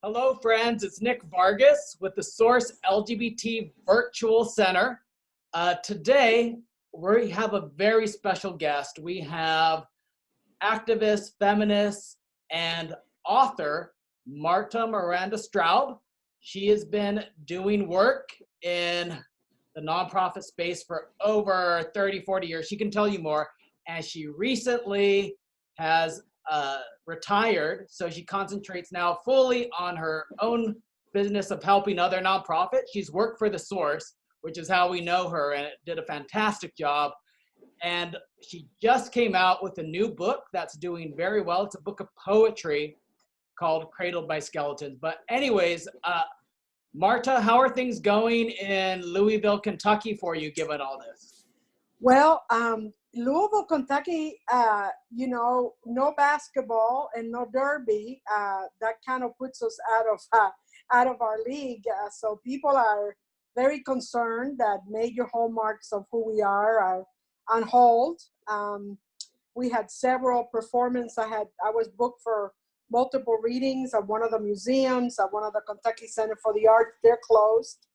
Hello, friends. It's Nick Vargas with the Source LGBT Virtual Center. Today, we have a very special guest. We have activist, feminist, and author Marta Miranda Straub. She has been doing work in the nonprofit space for over 30, 40 years. She can tell you more. And she recently has retired, so she concentrates now fully on her own business of helping other nonprofits. She's worked for The Source, which is how we know her, and it did a fantastic job. And she just came out with a new book that's doing very well. It's a book of poetry called Cradled by Skeletons. But anyways, Marta, how are things going in Louisville, Kentucky for you, given all this? Well, Louisville, Kentucky, no basketball and no derby. That kind of puts us out of our league. So people are very concerned that major hallmarks of who we are on hold. We had several performances. I was booked for multiple readings at one of the museums, at one of the Kentucky Center for the Arts. They're closed.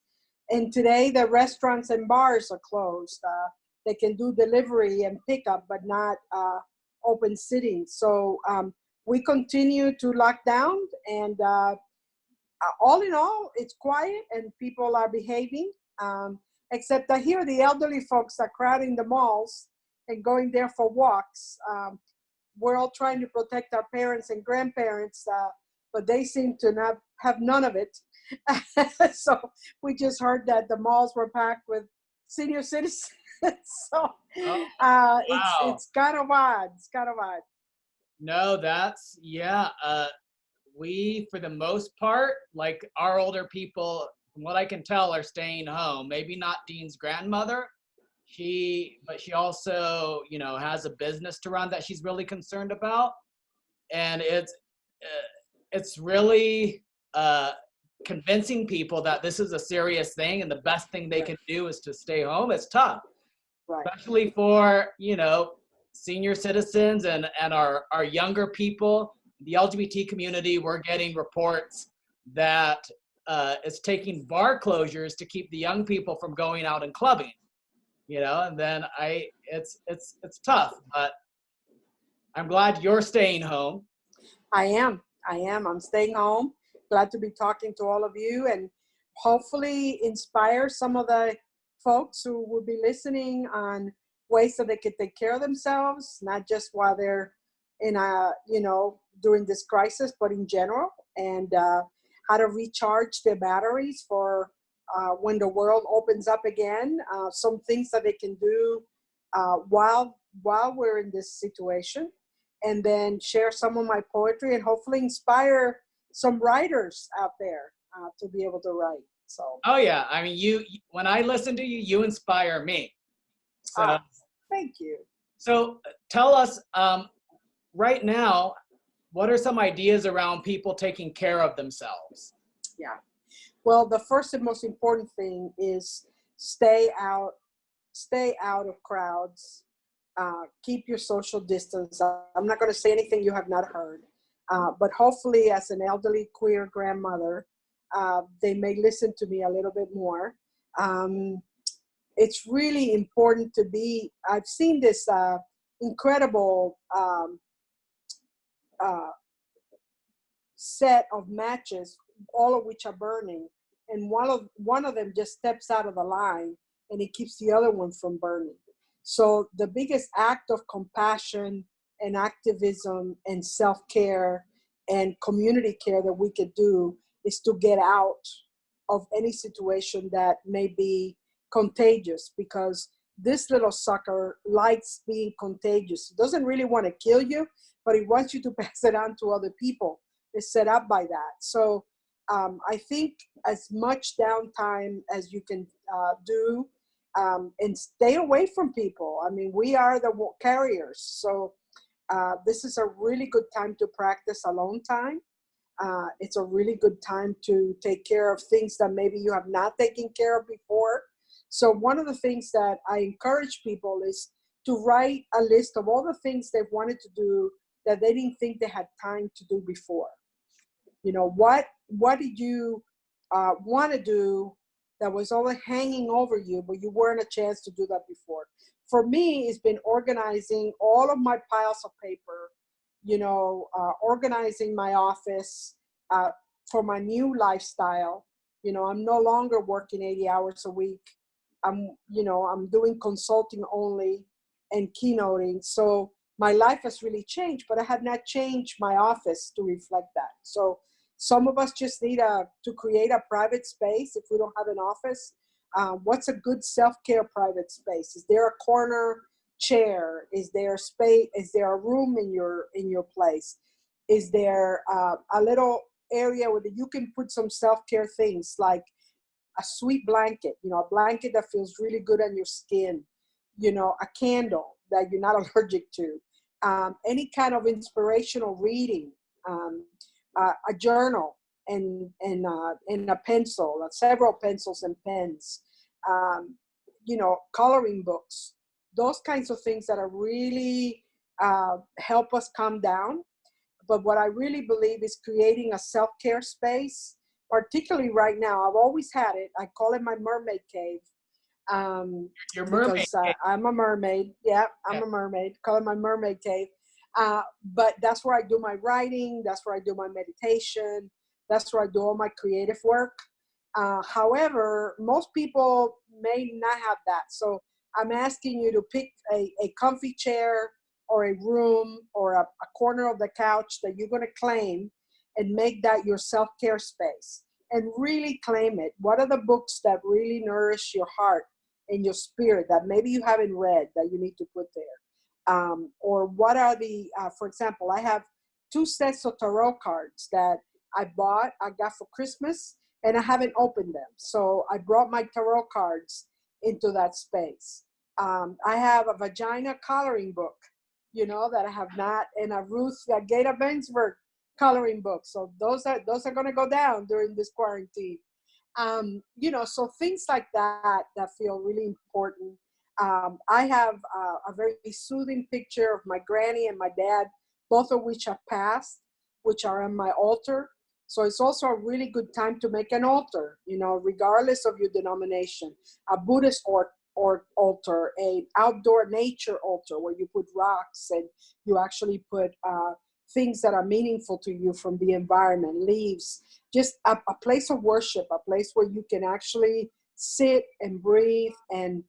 And today the restaurants and bars are closed. They can do delivery and pickup, but not open sitting. So we continue to lock down, and all in all, it's quiet and people are behaving. Except I hear the elderly folks are crowding the malls and going there for walks. We're all trying to protect our parents and grandparents, but they seem to not have none of it. So we just heard that the malls were packed with senior citizens. So Wow. it's kind of odd. It's kind of odd. No, that's, yeah. We, for the most part, like our older people, from what I can tell, are staying home. Maybe not Dean's grandmother. But she also, has a business to run that she's really concerned about. And it's really convincing people that this is a serious thing and the best thing they can do is to stay home. It's tough. Right. Especially for, senior citizens and our younger people. The LGBT community, we're getting reports that it's taking bar closures to keep the young people from going out and clubbing, and then it's tough, but I'm glad you're staying home. I am. I'm staying home. Glad to be talking to all of you and hopefully inspire some of the folks who will be listening on ways that they could take care of themselves, not just while they're in during this crisis, but in general, and how to recharge their batteries for when the world opens up again. Some things that they can do while we're in this situation, and then share some of my poetry and hopefully inspire some writers out there to be able to write. So. Oh yeah, I mean, you when I listen to you, you inspire me. So thank you. So tell us, right now, what are some ideas around people taking care of themselves? Yeah. Well, the first and most important thing is stay out of crowds. Keep your social distance. I'm not going to say anything you have not heard, but hopefully as an elderly queer grandmother, they may listen to me a little bit more. It's really important to be, I've seen this incredible set of matches, all of which are burning, and one of them just steps out of the line and it keeps the other one from burning. So the biggest act of compassion and activism and self-care and community care that we could do is to get out of any situation that may be contagious, because this little sucker likes being contagious. It doesn't really want to kill you, but it wants you to pass it on to other people. It's set up by that. So I think as much downtime as you can do, and stay away from people. I mean, we are the carriers. So this is a really good time to practice alone time. It's a really good time to take care of things that maybe you have not taken care of before. So one of the things that I encourage people is to write a list of all the things they've wanted to do that they didn't think they had time to do before. What what did you want to do that was always hanging over you, but you weren't a chance to do that before? For me, it's been organizing all of my piles of paper, you know, organizing my office for my new lifestyle. You know, I'm no longer working 80 hours a week. I'm doing consulting only and keynoting. So my life has really changed, but I have not changed my office to reflect that. So some of us just need to create a private space if we don't have an office. What's a good self-care private space? Is there a corner chair? Is there space? Is there a room in your place? Is there a little area where you can put some self-care things like a sweet blanket, you know, a blanket that feels really good on your skin, you know, a candle that you're not allergic to, any kind of inspirational reading, a journal, and a pencil, several pencils and pens, you know, coloring books, those kinds of things that are really help us calm down. But what I really believe is creating a self-care space, particularly right now. I've always had it. I call it my mermaid cave, Your mermaid. because I'm a mermaid. Yeah, I'm a mermaid. Call it my mermaid cave. But that's where I do my writing. That's where I do my meditation. That's where I do all my creative work. However, most people may not have that. So I'm asking you to pick a comfy chair or a room or a corner of the couch that you're going to claim and make that your self-care space and really claim it. What are the books that really nourish your heart and your spirit that maybe you haven't read that you need to put there? Or what are for example, I have 2 sets of tarot cards that I got for Christmas, and I haven't opened them. So I brought my tarot cards into that space. I have a vagina coloring book, you know, that I have not, and a Ruth Gaeta Bensberg coloring book. So those are going to go down during this quarantine. You know, so things like that feel really important. I have a very soothing picture of my granny and my dad, both of which have passed, which are on my altar. So it's also a really good time to make an altar, you know, regardless of your denomination, a Buddhist or altar, a outdoor nature altar where you put rocks and you actually put things that are meaningful to you from the environment, leaves, just a place of worship, a place where you can actually sit and breathe and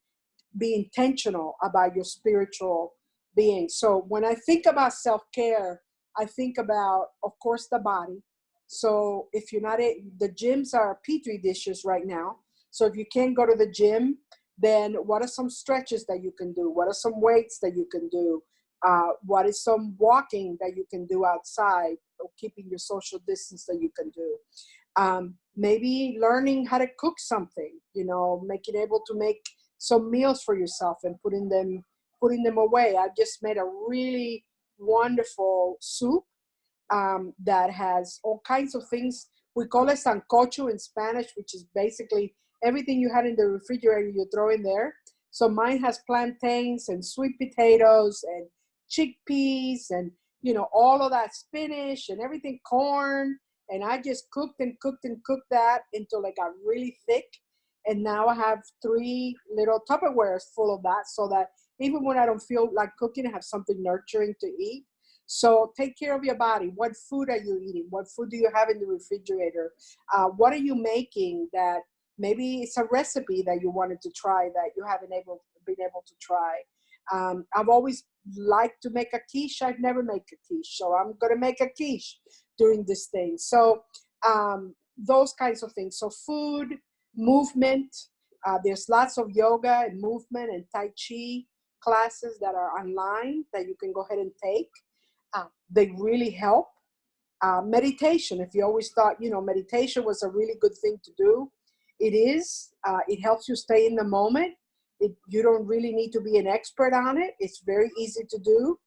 be intentional about your spiritual being. So when I think about self-care, I think about, of course, the body. So if you're not, the gyms are petri dishes right now. So if you can't go to the gym, then what are some stretches that you can do? What are some weights that you can do? What is some walking that you can do outside, or keeping your social distance that you can do? Maybe learning how to cook something, you know, making able to make some meals for yourself and putting them away. I just made a really wonderful soup that has all kinds of things. We call it sancocho in Spanish, which is basically everything you had in the refrigerator you throw in there. So mine has plantains and sweet potatoes and chickpeas and, you know, all of that spinach and everything, corn. And I just cooked and cooked and cooked that until it got really thick. And now I have 3 little Tupperwares full of that, so that even when I don't feel like cooking, I have something nurturing to eat. So take care of your body. What food are you eating? What food do you have in the refrigerator? What are you making that maybe it's a recipe that you wanted to try that you haven't been able to try? I've always liked to make a quiche. I've never made a quiche, so I'm going to make a quiche during this thing. So those kinds of things. So food, movement. There's lots of yoga and movement and Tai Chi classes that are online that you can go ahead and take. They really help. Meditation, if you always thought, you know, meditation was a really good thing to do, it is. It helps you stay in the moment. You don't really need to be an expert on it. It's very easy to do.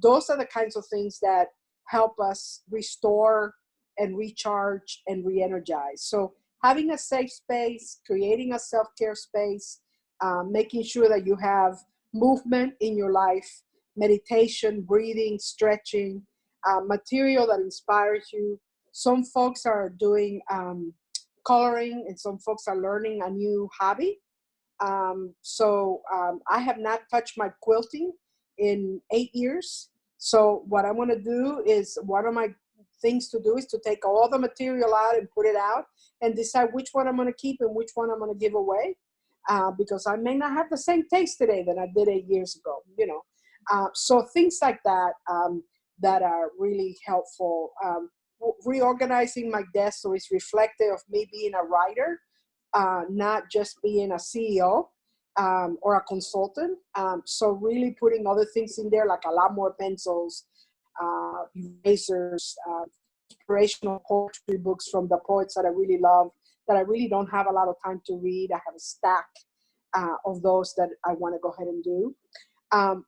Those are the kinds of things that help us restore and recharge and re-energize. So having a safe space, creating a self-care space, making sure that you have movement in your life, meditation, breathing, stretching, material that inspires you, Some folks are doing coloring, and some folks are learning a new hobby. I have not touched my quilting in 8 years. So what I want to do is, one of my things to do is to take all the material out and put it out and decide which one I'm going to keep and which one I'm going to give away. Because I may not have the same taste today that I did 8 years ago, you know. So things like that that are really helpful. Reorganizing my desk so it's reflective of me being a writer, not just being a CEO or a consultant. So really putting other things in there, like a lot more pencils, erasers, inspirational poetry books from the poets that I really love, that I really don't have a lot of time to read. I have a stack of those that I want to go ahead and do.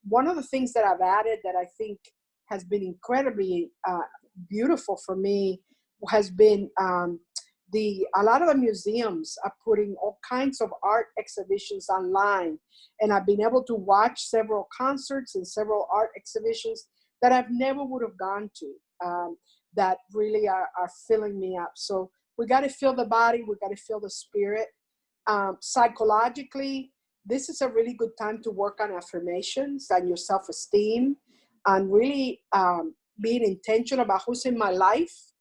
One of the things that I've added that I think has been incredibly beautiful for me has been a lot of the museums are putting all kinds of art exhibitions online, and I've been able to watch several concerts and several art exhibitions that I've never would have gone to, that really are filling me up. So we got to feel the body, we got to feel the spirit. Psychologically, this is a really good time to work on affirmations and your self-esteem, and really being intentional about who's in my life.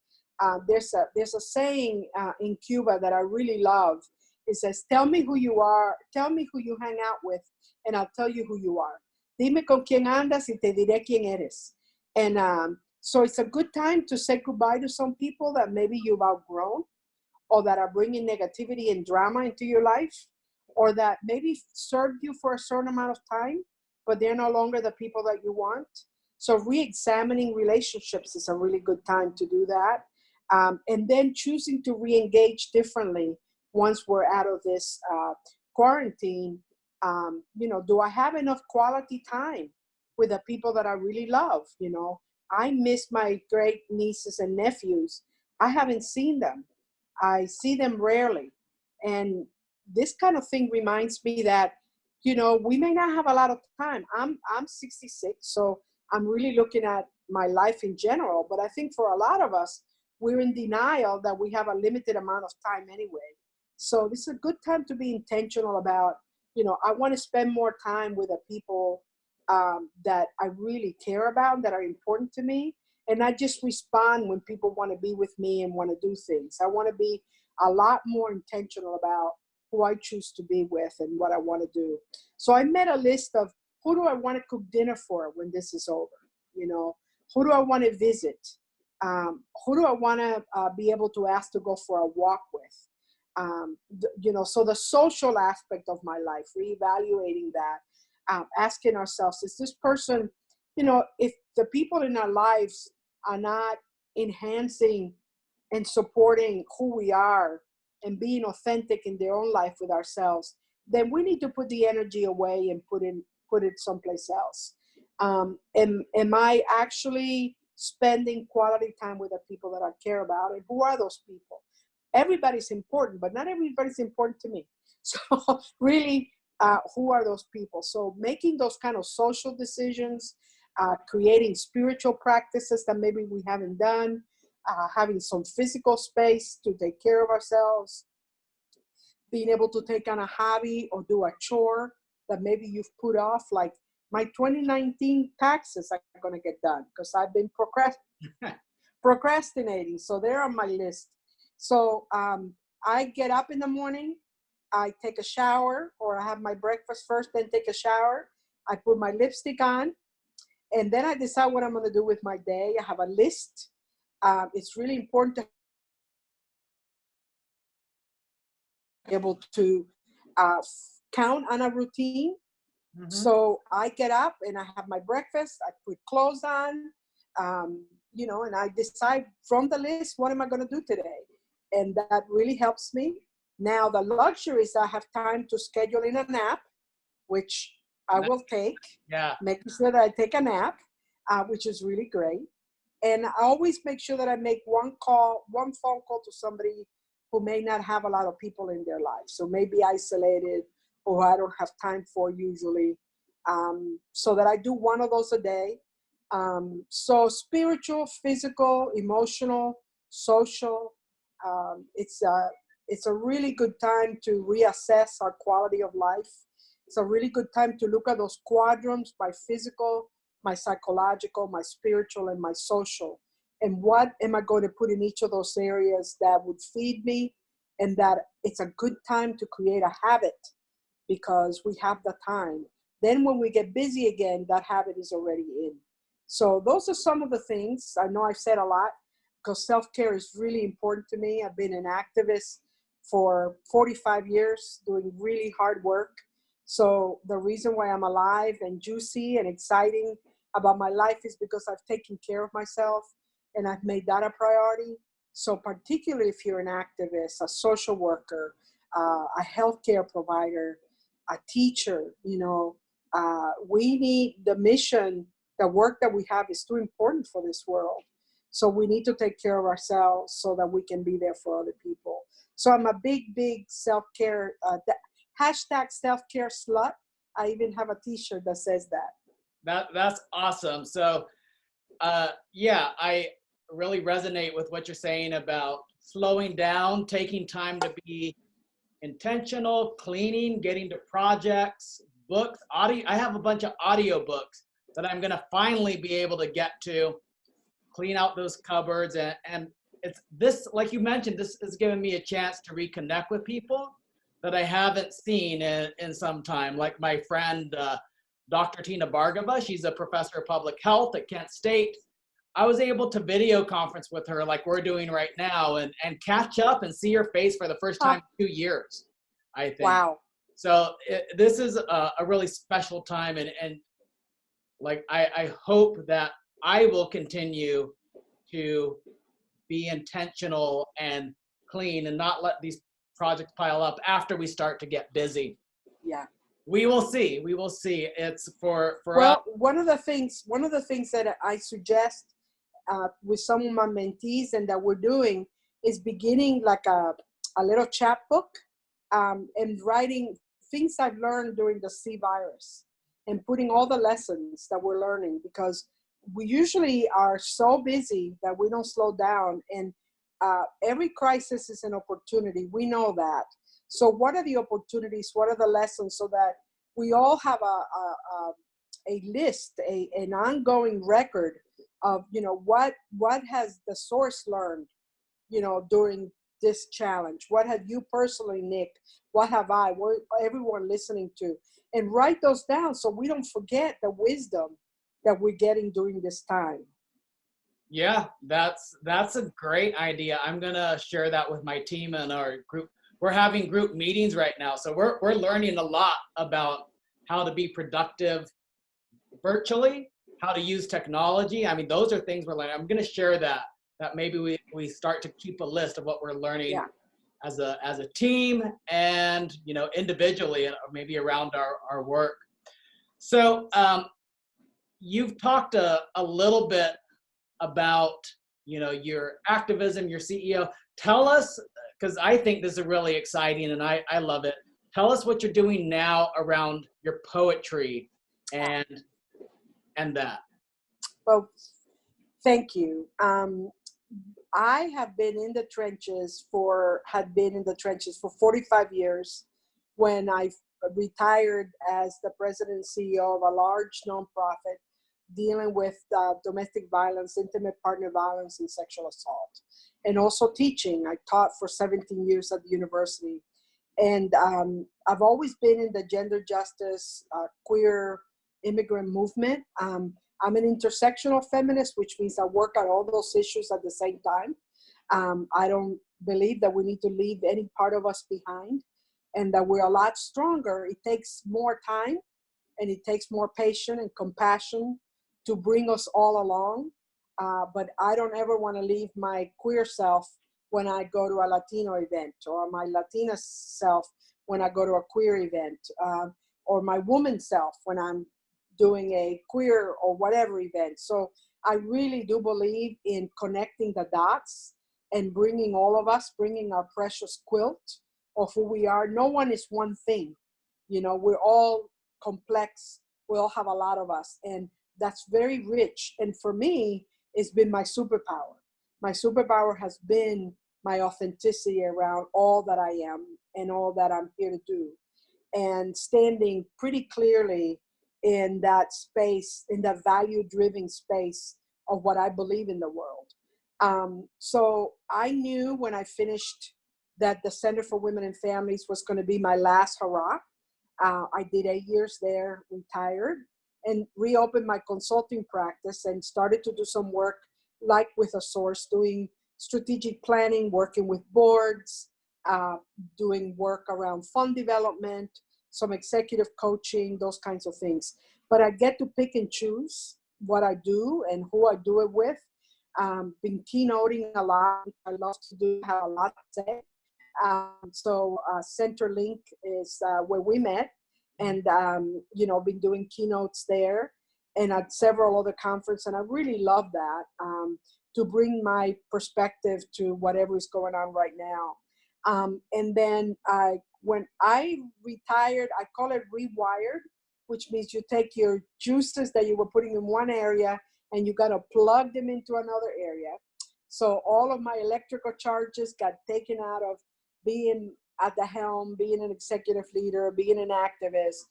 There's a saying in Cuba that I really love. It says, "Tell me who you are, tell me who you hang out with, and I'll tell you who you are. Dime con quién andas y te diré quién eres." And so it's a good time to say goodbye to some people that maybe you've outgrown, or that are bringing negativity and drama into your life, or that maybe served you for a certain amount of time, but they're no longer the people that you want. So re-examining relationships is a really good time to do that. And then choosing to re-engage differently once we're out of this quarantine. You know, do I have enough quality time with the people that I really love? You know, I miss my great nieces and nephews. I haven't seen them. I see them rarely. And this kind of thing reminds me that, you know, we may not have a lot of time. I'm 66, so I'm really looking at my life in general. But I think for a lot of us, we're in denial that we have a limited amount of time anyway. So this is a good time to be intentional about, you know, I want to spend more time with the people that I really care about, that are important to me, and not just respond when people want to be with me and want to do things. I want to be a lot more intentional about who I choose to be with and what I want to do. So I made a list of who do I want to cook dinner for when this is over? You know, who do I want to visit? Who do I want to be able to ask to go for a walk with? You know, so the social aspect of my life, reevaluating that, asking ourselves, is this person, you know, if the people in our lives are not enhancing and supporting who we are and being authentic in their own life with ourselves, then we need to put the energy away and put it someplace else. Am I actually spending quality time with the people that I care about? And who are those people? Everybody's important, but not everybody's important to me. So really, who are those people? So making those kind of social decisions, creating spiritual practices that maybe we haven't done, having some physical space to take care of ourselves, being able to take on a hobby or do a chore that maybe you've put off, like my 2019 taxes are going to get done because I've been procrastinating. So they're on my list. So I get up in the morning, I take a shower, or I have my breakfast first, then take a shower. I put my lipstick on, and then I decide what I'm going to do with my day. I have a list. It's really important to be able to count on a routine. Mm-hmm. So I get up and I have my breakfast. I put clothes on, you know, and I decide from the list, what am I going to do today? And that really helps me. Now, the luxury is I have time to schedule in a nap, which I will take. Yeah. Making sure that I take a nap, which is really great. And I always make sure that I make one phone call to somebody who may not have a lot of people in their life. So maybe isolated, or I don't have time for usually. So that I do one of those a day. So spiritual, physical, emotional, social. It's a really good time to reassess our quality of life. It's a really good time to look at those quadrants: my physical, my psychological, my spiritual, and my social. And what am I going to put in each of those areas that would feed me? And that it's a good time to create a habit because we have the time. Then when we get busy again, that habit is already in. So those are some of the things. I know I've said a lot because self-care is really important to me. I've been an activist for 45 years doing really hard work. So the reason why I'm alive and juicy and exciting about my life is because I've taken care of myself and I've made that a priority. So particularly if you're an activist, a social worker, a healthcare provider, a teacher, we need the mission. The work that we have is too important for this world. So we need to take care of ourselves so that we can be there for other people. So I'm a big self-care, hashtag self-care slut. I even have a t-shirt that says that. That's awesome. So yeah, I really resonate with what you're saying about slowing down, taking time to be intentional, cleaning, getting to projects, books, audio. I have a bunch of audio books that I'm going to finally be able to get to, clean out those cupboards. And it's this, like you mentioned, this is giving me a chance to reconnect with people that I haven't seen in some time. Like my friend, Dr. Tina Bargava, she's a professor of public health at Kent State. I was able to video conference with her like we're doing right now and catch up and see her face for the first time in 2 years, I think. Wow. So this is a really special time. And like, I hope that I will continue to be intentional and clean and not let these projects pile up after we start to get busy. Yeah. We will see. We will see. It's for well, one of the things that I suggest with some of my mentees and that we're doing is beginning like a little chapbook and writing things I've learned during the C virus and putting all the lessons that we're learning, because we usually are so busy that we don't slow down, and every crisis is an opportunity. We know that. So what are the opportunities? What are the lessons, so that we all have a list, an ongoing record of, what has the source learned, during this challenge? What have you personally, Nick? What have I? What everyone listening to? And write those down so we don't forget the wisdom that we're getting during this time. Yeah, that's a great idea. I'm gonna share that with my team and our group. We're having group meetings right now, so we're learning a lot about how to be productive virtually, how to use technology. I mean, those are things we're learning. I'm gonna share that maybe we start to keep a list of what we're learning as a team and individually, or maybe around our work. So you've talked a little bit about your activism, your CEO. Tell us, because I think this is really exciting and I love it. Tell us what you're doing now around your poetry and that. Well, thank you. I have been in the trenches for 45 years when I retired as the president and CEO of a large nonprofit dealing with domestic violence, intimate partner violence, and sexual assault. And also teaching. I taught for 17 years at the university. And I've always been in the gender justice, queer immigrant movement. I'm an intersectional feminist, which means I work on all those issues at the same time. I don't believe that we need to leave any part of us behind, and that we're a lot stronger. It takes more time and it takes more patience and compassion to bring us all along. But I don't ever want to leave my queer self when I go to a Latino event, or my Latina self when I go to a queer event, or my woman self when I'm doing a queer or whatever event. So I really do believe in connecting the dots and bringing all of us, bringing our precious quilt of who we are. No one is one thing. We're all complex. We all have a lot of us. And that's very rich. And for me, it's been my superpower. my superpower has been my authenticity around all that I am and all that I'm here to do, and standing pretty clearly in that space, in that value-driven space of what I believe in the world. So I knew when I finished that the Center for Women and Families was going to be my last hurrah. I did 8 years there, retired, and reopened my consulting practice and started to do some work like with a source, doing strategic planning, working with boards, doing work around fund development, some executive coaching, those kinds of things. But I get to pick and choose what I do and who I do it with. Been keynoting a lot. I love to do, have a lot to say. So Centerlink is where we met, and you know, been doing keynotes there and at several other conferences, and I really love that, to bring my perspective to whatever is going on right now. And then when I retired, I call it rewired, which means you take your juices that you were putting in one area and you got to plug them into another area. So all of my electrical charges got taken out of being at the helm, being an executive leader, being an activist,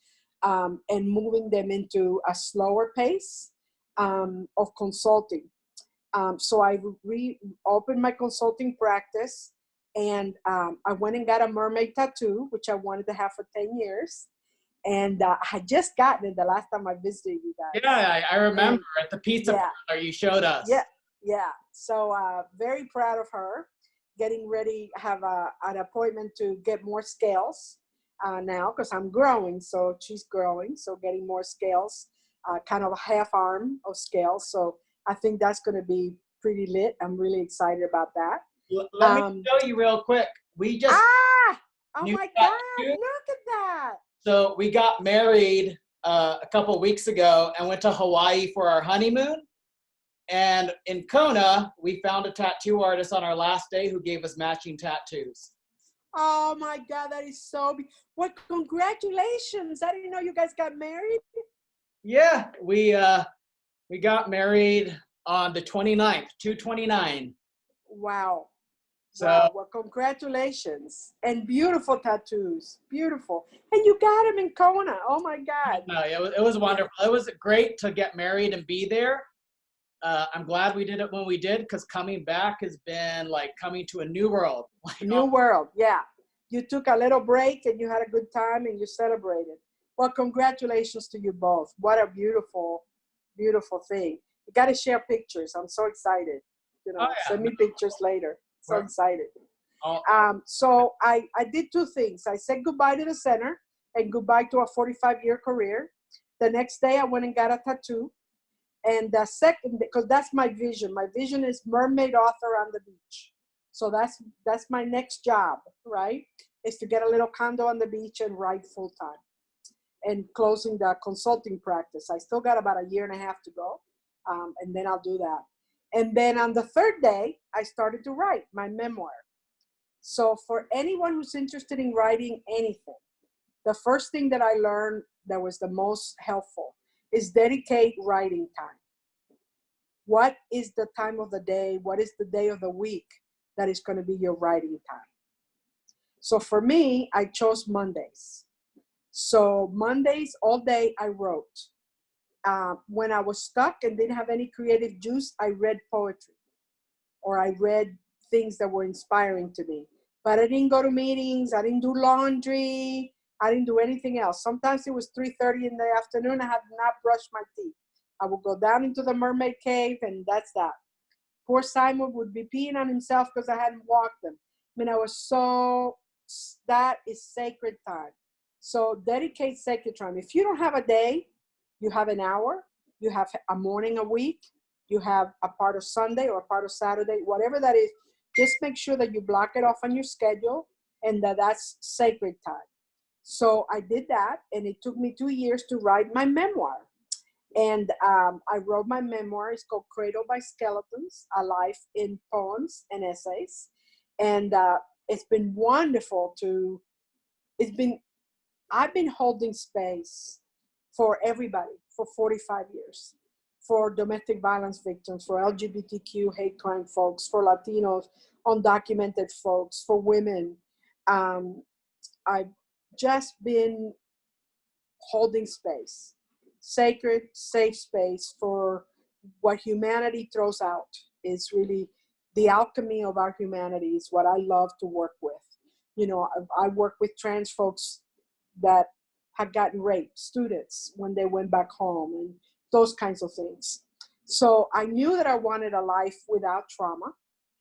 and moving them into a slower pace of consulting. So I reopened my consulting practice, and I went and got a mermaid tattoo, which I wanted to have for 10 years. And I had just gotten it the last time I visited you guys. Yeah, I remember at the pizza parlor you showed us. Yeah. So very proud of her. Getting ready, have an appointment to get more scales now, because I'm growing, so she's growing. So getting more scales, kind of a half arm of scales. So I think that's going to be pretty lit. I'm really excited about that. Let me show you real quick. We just oh my God, look at that. So we got married a couple weeks ago and went to Hawaii for our honeymoon. And in Kona, we found a tattoo artist on our last day who gave us matching tattoos. Oh my God, that is so big. Well, congratulations. I didn't know you guys got married. Yeah, we got married on the 29th, 2/29. Wow. So, wow. Well, congratulations. And beautiful tattoos. Beautiful. And you got them in Kona. Oh my God. No, it was wonderful. It was great to get married and be there. I'm glad we did it when we did, because coming back has been like coming to a new world. New world, yeah. You took a little break and you had a good time and you celebrated. Well, congratulations to you both. What a beautiful, beautiful thing. You got to share pictures. I'm so excited. You know, send me pictures later. So excited. So I did two things. I said goodbye to the center and goodbye to a 45-year career. The next day I went and got a tattoo. And the second, because that's my vision. My vision is mermaid author on the beach. So that's my next job, right? Is to get a little condo on the beach and write full time. And closing the consulting practice. I still got about 1.5 years to go, and then I'll do that. And then on the third day, I started to write my memoir. So for anyone who's interested in writing anything, the first thing that I learned that was the most helpful is dedicate writing time. What is the time of the day? What is the day of the week that is going to be your writing time? So for me, I chose Mondays. So Mondays, all day I wrote. When I was stuck and didn't have any creative juice, I read poetry or I read things that were inspiring to me. But I didn't go to meetings. I didn't do laundry. I didn't do anything else. Sometimes it was 3:30 in the afternoon. I had not brushed my teeth. I would go down into the Mermaid Cave, and that's that. Poor Simon would be peeing on himself because I hadn't walked him. I mean, that is sacred time. So dedicate sacred time. If you don't have a day, you have an hour, you have a morning a week, you have a part of Sunday or a part of Saturday, whatever that is, just make sure that you block it off on your schedule and that's sacred time. So I did that, and it took me 2 years to write my memoir. And I wrote my memoir. It's called Cradled by Skeletons, A Life in Poems and Essays. And it's been wonderful I've been holding space for everybody for 45 years. for domestic violence victims, for LGBTQ hate crime folks, for Latinos, undocumented folks, for women. I've just been holding space, sacred, safe space for what humanity throws out. Is really the alchemy of our humanity is what I love to work with. You know, I work with trans folks that had gotten raped, students when they went back home, and those kinds of things. So I knew that I wanted a life without trauma,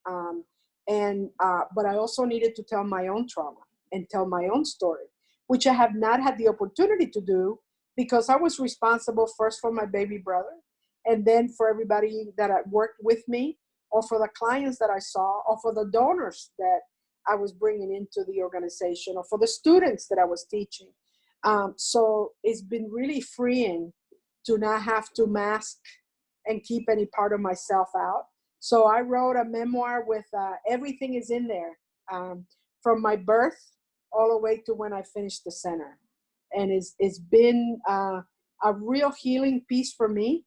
but I also needed to tell my own trauma and tell my own story, which I have not had the opportunity to do because I was responsible first for my baby brother, and then for everybody that had worked with me, or for the clients that I saw, or for the donors that I was bringing into the organization, or for the students that I was teaching. So it's been really freeing to not have to mask and keep any part of myself out. So I wrote a memoir with everything is in there, from my birth all the way to when I finished the center. And it's been a real healing piece for me.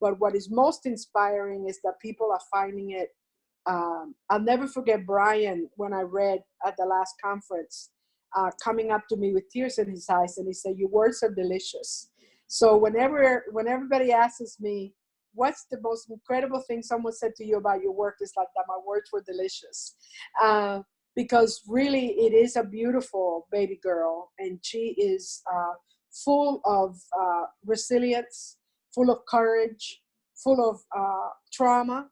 But what is most inspiring is that people are finding it. I'll never forget Brian when I read at the last conference, coming up to me with tears in his eyes, and he said, "Your words are delicious." So when everybody asks me, "What's the most incredible thing someone said to you about your work?" It's like that my words were delicious, because really it is a beautiful baby girl, and she is full of resilience, full of courage, full of trauma,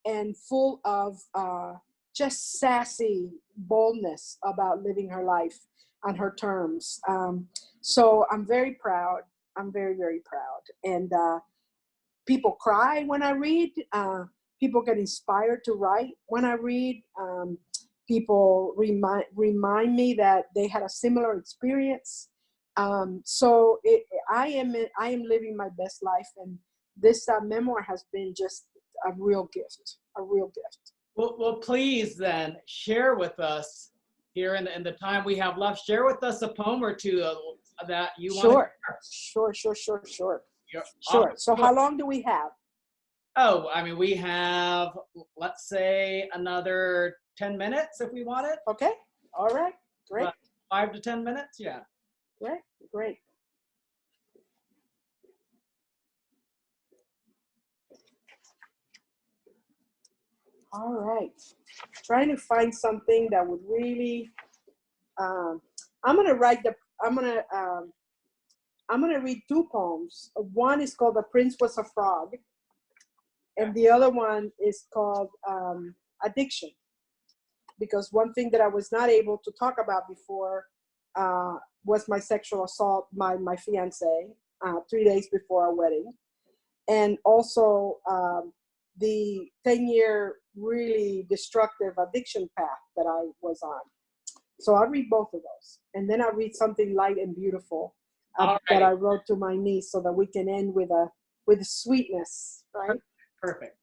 and full of just sassy boldness about living her life on her terms. So I'm very proud. I'm very, very proud. And people cry when I read. People get inspired to write when I read. People remind me that they had a similar experience. So I am living my best life, and this memoir has been just a real gift, a real gift. Well, please then share with us here in the time we have left. Share with us a poem or two that you want to share. Sure. Sure. So how long do we have? Oh, I mean, we have, let's say, another 10 minutes if we want it. Okay. All right. Great. 5 to 10 minutes. Yeah. Great. All right. Trying to find something that would really. I'm gonna read two poems. One is called "The Prince Was a Frog," and the other one is called "Addiction." Because one thing that I was not able to talk about before was my sexual assault, my fiance, 3 days before our wedding, and also the 10-year really destructive addiction path that I was on. So I'll read both of those. And then I'll read something light and beautiful that I wrote to my niece, so that we can end with a sweetness, right? Perfect.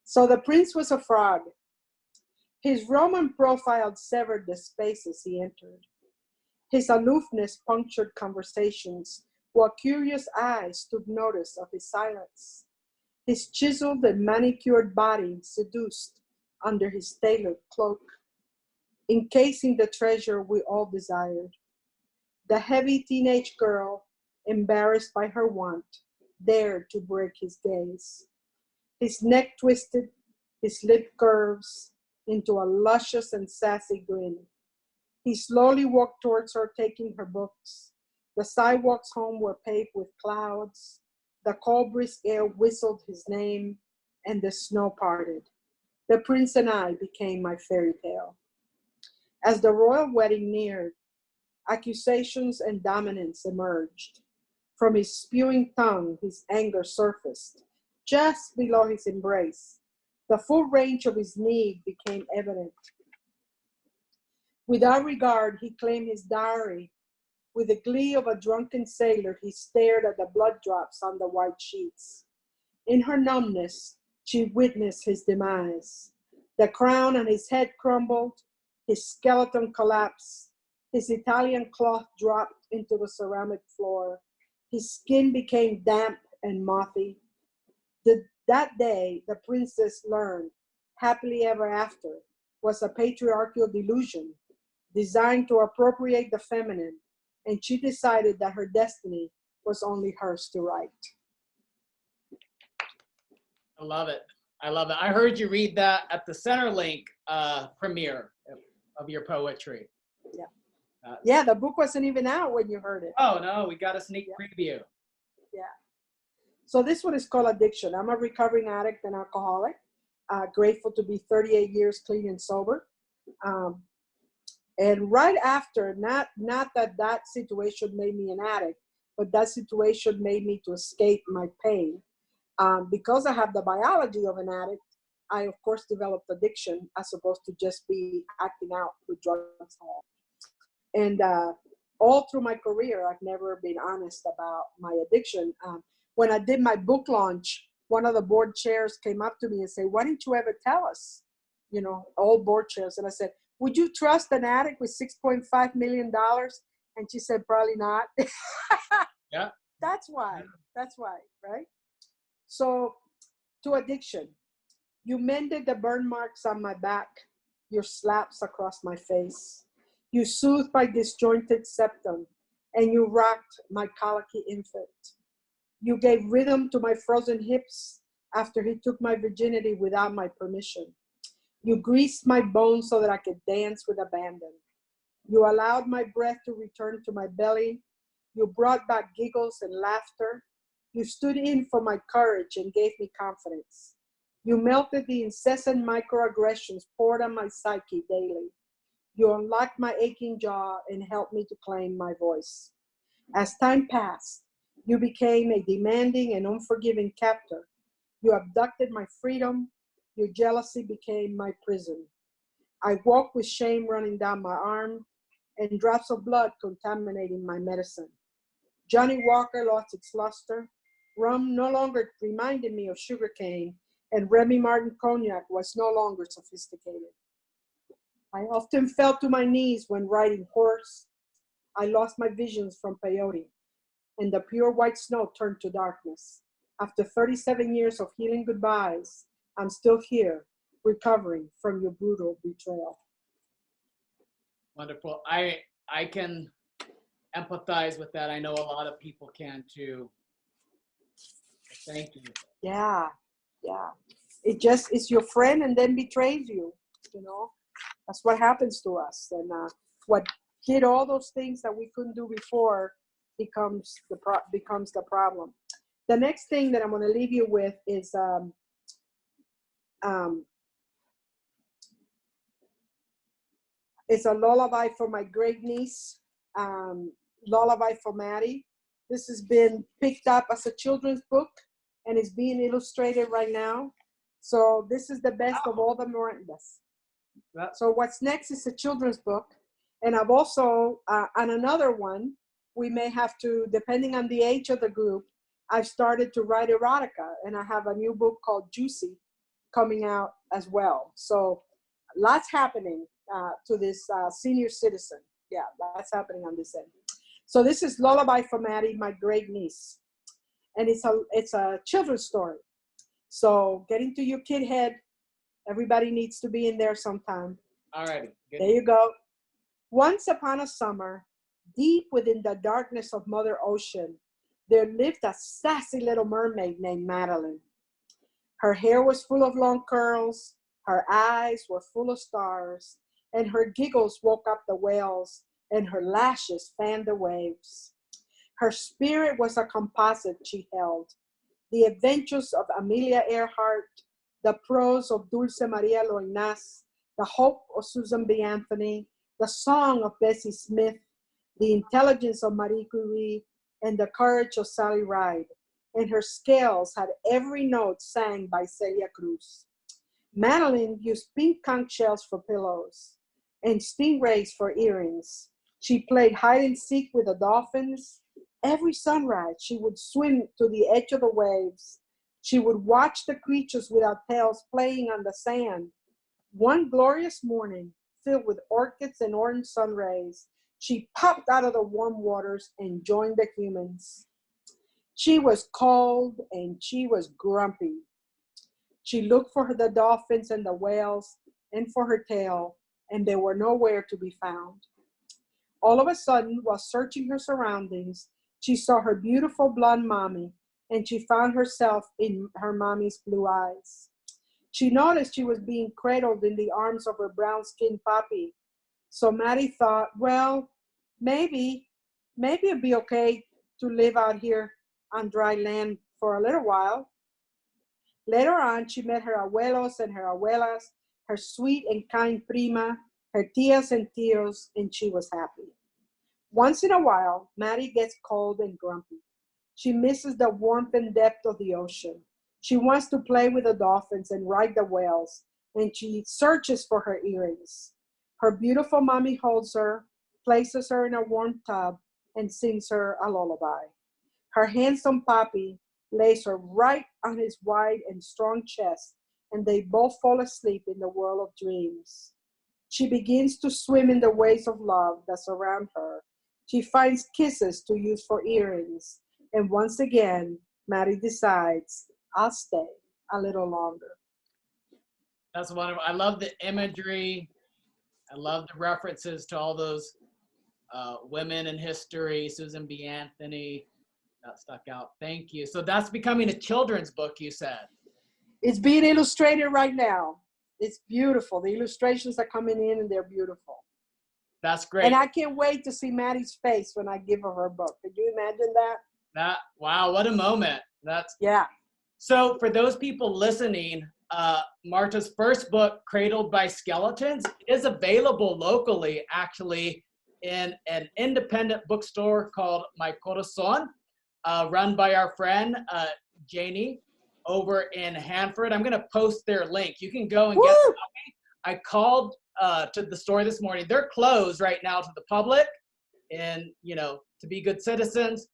So the prince was a frog. His Roman profile severed the spaces he entered. His aloofness punctured conversations, while curious eyes took notice of his silence. His chiseled and manicured body seduced under his tailored cloak, encasing the treasure we all desired. The heavy teenage girl, embarrassed by her want, dared to break his gaze. His neck twisted, his lip curves into a luscious and sassy grin. He slowly walked towards her, taking her books. The sidewalks home were paved with clouds. The cold brisk air whistled his name, and the snow parted. The prince and I became my fairy tale. As the royal wedding neared, accusations and dominance emerged. From his spewing tongue, his anger surfaced. Just below his embrace, the full range of his need became evident. Without regard, he claimed his dowry. With the glee of a drunken sailor, he stared at the blood drops on the white sheets. In her numbness, she witnessed his demise. The crown on his head crumbled, his skeleton collapsed, his Italian cloth dropped into the ceramic floor. His skin became damp and mothy. That day, the princess learned happily ever after was a patriarchal delusion designed to appropriate the feminine, and she decided that her destiny was only hers to write. I love it. I love it. I heard you read that at the Centerlink premiere of your poetry. Yeah. Yeah, the book wasn't even out when you heard it. Oh, no, we got a sneak preview. Yeah. So this one is called Addiction. I'm a recovering addict and alcoholic. Grateful to be 38 years clean and sober. And right after, not that situation made me an addict, but that situation made me to escape my pain. Because I have the biology of an addict, I of course developed addiction as opposed to just be acting out with drugs. And all through my career, I've never been honest about my addiction. When I did my book launch, one of the board chairs came up to me and said, "Why didn't you ever tell us?" You know, all board chairs. And I said, "Would you trust an addict with $6.5 million?" And she said, "Probably not." Yeah. That's why, right? So, to addiction, you mended the burn marks on my back, your slaps across my face. You soothed my disjointed septum, and you rocked my colicky infant. You gave rhythm to my frozen hips after he took my virginity without my permission. You greased my bones so that I could dance with abandon. You allowed my breath to return to my belly. You brought back giggles and laughter. You stood in for my courage and gave me confidence. You melted the incessant microaggressions poured on my psyche daily. You unlocked my aching jaw and helped me to claim my voice. As time passed, you became a demanding and unforgiving captor. You abducted my freedom. Your jealousy became my prison. I walked with shame running down my arm and drops of blood contaminating my medicine. Johnny Walker lost its luster. Rum no longer reminded me of sugarcane, and Remy Martin cognac was no longer sophisticated. I often fell to my knees when riding horse. I lost my visions from peyote, and the pure white snow turned to darkness. After 37 years of healing goodbyes, I'm still here, recovering from your brutal betrayal. Wonderful. I can empathize with that. I know a lot of people can too. Thank you. Yeah. It just is your friend and then betrays you, you know. That's what happens to us. And what did all those things that we couldn't do before becomes the problem. The next thing that I'm going to leave you with is it's a lullaby for my great niece, Lullaby for Maddie. This has been picked up as a children's book and is being illustrated right now. So this is the best of all the Mirandas. So what's next is a children's book. And I've also, on another one, we may have to, depending on the age of the group, I've started to write erotica, and I have a new book called Juicy coming out as well. So lots happening to this senior citizen. Yeah, that's happening on this end. So this is Lullaby for Maddie, my great niece. And it's a children's story. So get into your kid head. Everybody needs to be in there sometime. All right. There you go. Once upon a summer, deep within the darkness of Mother Ocean, there lived a sassy little mermaid named Madeline. Her hair was full of long curls, her eyes were full of stars, and her giggles woke up the whales, and her lashes fanned the waves. Her spirit was a composite she held, the adventures of Amelia Earhart, the prose of Dulce Maria Loinaz, the hope of Susan B. Anthony, the song of Bessie Smith, the intelligence of Marie Curie, and the courage of Sally Ride. And her scales had every note sang by Celia Cruz. Madeline used pink conch shells for pillows and stingrays for earrings. She played hide and seek with the dolphins. Every sunrise, she would swim to the edge of the waves. She would watch the creatures without tails playing on the sand. One glorious morning, filled with orchids and orange sun rays, she popped out of the warm waters and joined the humans. She was cold and she was grumpy. She looked for the dolphins and the whales and for her tail, and they were nowhere to be found. All of a sudden, while searching her surroundings, she saw her beautiful blonde mommy, and she found herself in her mommy's blue eyes. She noticed she was being cradled in the arms of her brown-skinned puppy. So Maddie thought, well, maybe, maybe it'd be okay to live out here on dry land for a little while. Later on, she met her abuelos and her abuelas, her sweet and kind prima, her tias and tios, and she was happy. Once in a while, Maddie gets cold and grumpy. She misses the warmth and depth of the ocean. She wants to play with the dolphins and ride the whales, and she searches for her earrings. Her beautiful mommy holds her, places her in a warm tub, and sings her a lullaby. Her handsome papi lays her right on his wide and strong chest, and they both fall asleep in the world of dreams. She begins to swim in the waves of love that surround her. She finds kisses to use for earrings, and once again, Maddie decides, I'll stay a little longer. That's wonderful. I love the imagery. I love the references to all those women in history. Susan B. Anthony, that stuck out. Thank you. So that's becoming a children's book, you said. It's being illustrated right now. It's beautiful. The illustrations are coming in and they're beautiful. That's great. And I can't wait to see Maddie's face when I give her her book. Could you imagine that? Wow, what a moment. Yeah. So for those people listening, Marta's first book, Cradled by Skeletons, is available locally, actually, in an independent bookstore called My Corazon, run by our friend, Janie, over in Hanford. I'm going to post their link. You can go and get the copy. I called to the store this morning. They're closed right now to the public and, to be good citizens.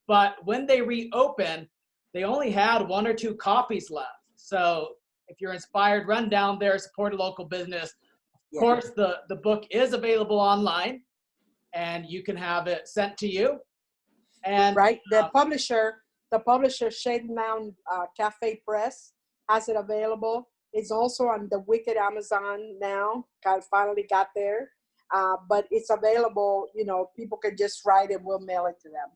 But when they reopen, they only had 1 or 2 copies left. So if you're inspired, run down there, support a local business. Of course, the book is available online, and you can have it sent to you. And right, the publisher, Shade Mountain Cafe Press, has it available. It's also on the Wicked Amazon now. Finally got there, but it's available. People can just write and we'll mail it to them.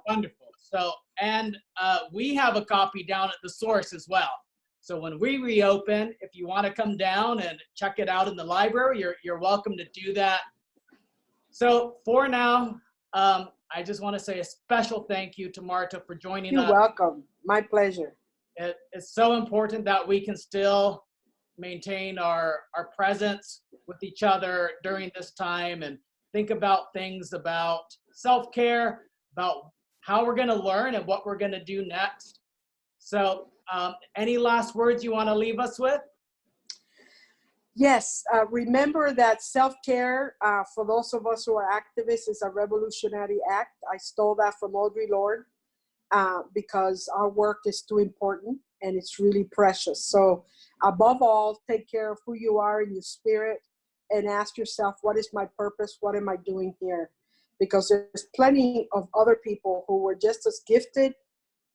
Wonderful. So, and we have a copy down at the Source as well. So when we reopen, if you want to come down and check it out in the library, you're welcome to do that. So for now, I just want to say a special thank you to Marta for joining us. You're welcome. My pleasure. It's so important that we can still maintain our presence with each other during this time and think about things about self-care, about how we're going to learn and what we're going to do next. So any last words you want to leave us with? Yes, remember that self-care, for those of us who are activists, is a revolutionary act. I stole that from Audre Lorde because our work is too important and it's really precious. So above all, take care of who you are in your spirit and ask yourself, what is my purpose? What am I doing here? Because there's plenty of other people who were just as gifted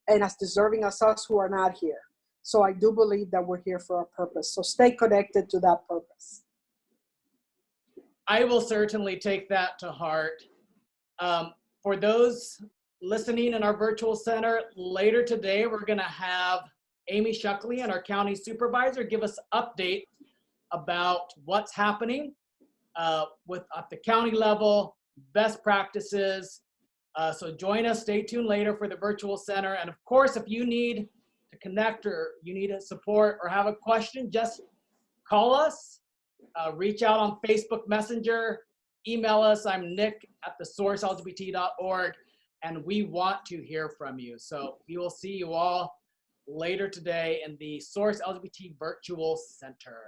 and as deserving as us who are not here. So I do believe that we're here for a purpose. So stay connected to that purpose. I will certainly take that to heart. For those listening in our virtual center, later today, we're going to have Amy Shuckley and our county supervisor give us update about what's happening at the county level, best practices. So join us, stay tuned later for the virtual center. And of course, if you need to connect or you need support or have a question, just call us, reach out on Facebook Messenger, email us. I'm Nick at thesourcelgbt.org, and we want to hear from you. So we will see you all later today in the Source LGBT Virtual Center.